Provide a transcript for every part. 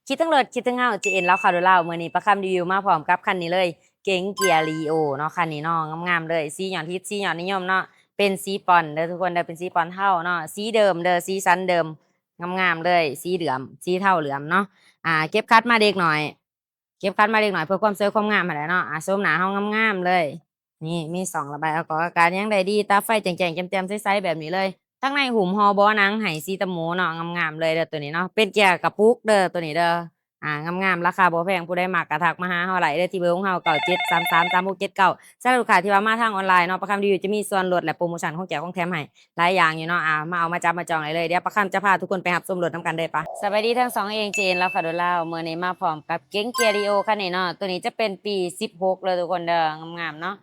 คิดทั้งรถคิดทั้งเงาจีเอ็นแล้วคาโดล่าเมื่อนี้ประคำรีวิวมาพร้อมกับคันนี้เลยเก๋งเกียร์ลีโอเนาะคันนี้เนาะงามๆเลยสีหย่อนทิศสีหย่อนนิยมเนาะเป็นสีปอนเด้อทุกคนเด้อเป็นสีปอนเท่าเนาะสีเดิมเด้อสีสันเดิมงามๆเลยสีเหลืองสีเท่าเหลืองเนาะเก็บคัดมาเด็กหน่อยเก็บคัดมาเด็กหน่อยเพื่อความสวยความงามอะไรเนาะส้มหนาห้องงามๆเลยนี่มีสองระบายอากาศยังได้ดีตาไฟแจ่งๆแจ่มๆใสๆแบบนี้เลยทั้งในหุ่มฮอบอหนังไหสีตะหมูเนาะงามๆเลยเด้อตัวนี้เนาะเป็นเกียร์กระปุกเด้อตัวนี้เด้องามๆราคาบ่แพงผู้ใดมักกระทักมาหาเฮาไหลได้ที่เบอร์ของเฮา97333679สำหรับลูกค้าที่ว่ามาทางออนไลน์เนาะประคำรีวิวจะมีส่วนลดและโปรโมชั่นของแจกของแถมให้หลายอย่างอยู่เนาะมาเอามาจับมาจองได้เลยเดี๋ยวประคำจะพาทุกคนไปรับชมรถนำกันได้ปะสวัสดีทั้งสองเองเจนแล้วค่ะโดล่าเมื่อนี้มาพร้อมกับเก๋งเกียร์ดีโอคันนี้เนาะตัวนี้จะเป็นปี16เลยทุกคนเด้องามๆเนาะ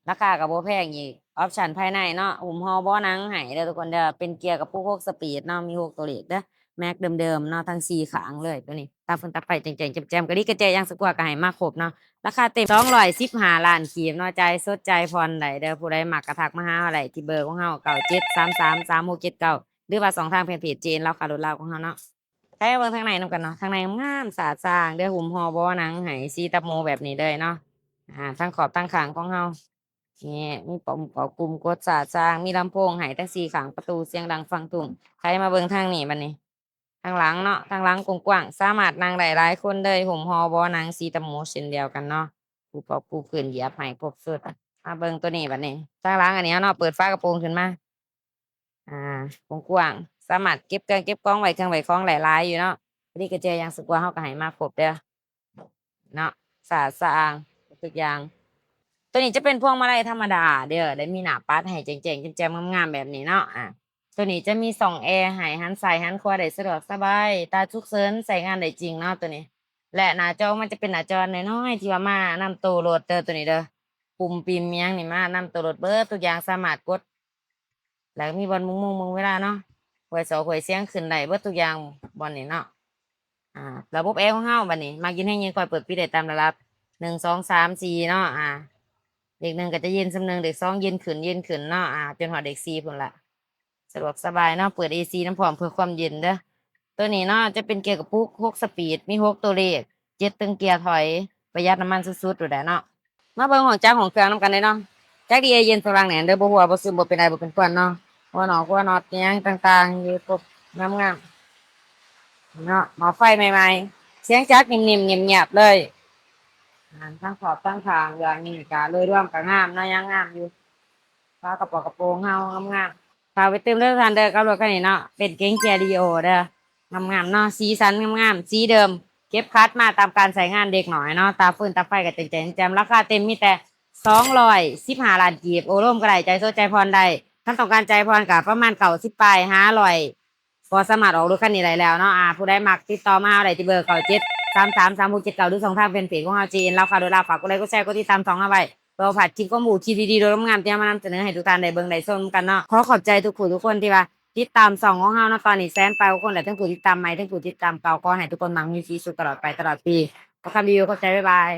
ราคาก็บ่แพงอีกออปชั่นภายในเนาะหุ้มฮอบ่หนังให้เด้อทุกคนเด้อเป็นเกียร์กับพวก6สปีดเนาะมี6ตัวเลขเด้อ แม็กเดิมๆเนาะทั้งสี่ขางเลยตัวนี้ตาฝนตาไฟแจ่งๆแจ่มๆกระดิกกระเจยังสกว่าก็ให้มาครบเนาะราคาเต็ม215 ล้านกีบเนาะใจสดใจผ่อนได้เด้อผู้ใดมักกระทักมาหาอะไรที่เบอร์ของเฮา97333679หรือว่า2ทางเพจเจนเราค่ะรถเราของเฮาเนาะใช้เบิ่งทางในนำกันเนาะทางในงามสะอาดสร้างเด้อหุ้มห่อบ่หนังให้สีตะโมแบบนี้เลยเนาะทั้งขอบทั้งข้างของเฮานี่มีปุ่มกดปุ่มกดสะอาดสร้างมีลำโพงให้ทั้ง4ข้างประตูเสียงดังฟังทุ่งใครมาเบิ่งทางนี้บัดนี้ ทางหลังเนาะทางหลังกว้างๆสามารถนั่งได้หลายคนเลยห่มฮอบอนางสีตะหมูเช่นเดียวกันเนาะปูปอกปูพื้นเหยียบให้ครบสุดมาเบิ่งตัวนี้บัดนี้ทางหลังอันนี้เนาะเปิดฝากระโปรงขึ้นมากว้างๆสามารถเก็บเครื่องเก็บของไว้เครื่องไว้ของหลายๆอยู่เนาะพอดีกระเจยังสึกว่าเฮาก็ให้มาครบเด้อเนาะสะอาดสะอ้างทุกอย่างตัวนี้จะเป็นพวงมาลัยธรรมดาเด้อได้มีหน้าปัดให้เจ๋งๆแจ่มๆงามๆแบบนี้เนาะตัวนี้จะมี2แอร์ให้หันซ้ายหันขวาได้สะดวกสบายตาฉุกเฉินใช้งานได้จริงเนาะตัวนี้และหน้าจอมันจะเป็นหน้าจอน้อยๆที่ว่ามานำตัวรถเด้อตัวนี้เด้อปุ่มปิ่มอิหยังนี่มานำตัวรถเบิดทุกอย่างสามารถกดแล้วมีบอลมุงเวลาเนาะหวยเสาหวยเสียงขึ้นได้เบิดทุกอย่างบอลนี่เนาะอ่าระบบแอร์ของเฮาบัดนี้มากินให้เย็นค่อยเปิดปิดได้ตามระดับ1 2 3 4เนาะเด็ก1ก็จะเย็นซำนึงเด็ก2เย็นขึ้นเนาะจนฮอดเด็ก4พุ่นล่ะ สะดวกสบายเนาะเปิด AC น้ำพร้อมเพื่อความเย็นเด้อตัวนี้เนาะจะเป็นเกียร์กระปุก6สปีดมี6ตัวเลข7ตึงเกียร์ถอยประหยัดน้ำมันสุดๆอยู่แล้วเนาะมาเบิ่งของจ้าของเครื่องนำกันเลยเนาะจักดีเย็นสว่างแหน่เด้อบ่หัวบ่ซึมบ่เป็นไรบ่เป็นควันเนาะหัวน็อตอิหยังต่างๆอยู่ครบงามๆเนาะหม้อไฟใหม่ๆเสียงจักรนิ่มๆเงียบๆเลยทั้งขอบทั้งข้างอย่างนี้ก็เลยร่วมก็งามเนาะยังงามอยู่ฟ้ากระโปรงเฮางามๆ ฝากไปเติมเลือดทันเด้อกับรถคันนี้เนาะเป็นเก๋งเกียร์ดีโอเด้องามๆเนาะสีสันงามๆสีเดิมเก็บคัดมาตามการใช้งานเด็กหน่อยเนาะตาฟื้นตาไฟกับแจ่มแจ่มราคาเต็มมีแต่215 ล้านกีบโอร่มก็ได้ใจโซใจพรได้ท่านต้องการใจพรกับประมาณ90ปลาย500ก็สามารถออกรถคันนี้ได้แล้วเนาะผู้ใดมักติดต่อมาเอาได้ที่เบอร์97333679หรือส่งทางเป็นเพจของเฮาจีนเราค่ะโดยเราฝากกดไลค์กดแชร์กดติดตาม2เอาไว้ เราผัดคลิปข้อมูลคลิปดีๆโดยงามที่มานำเสนอให้ทุกท่านได้เบิ่งได้ชมกันเนาะขอขอบใจทุกผู้ทุกคนที่ว่าติดตามส่องของเฮาเนาะตอนนี้แสนไปทุกคนและทั้งผู้ติดตามใหม่ทั้งผู้ติดตามเก่าขอให้ทุกคนมั่งมีชีวิตสุขตลอดไปตลอดปีขอคำดีขอบใจบ๊ายบาย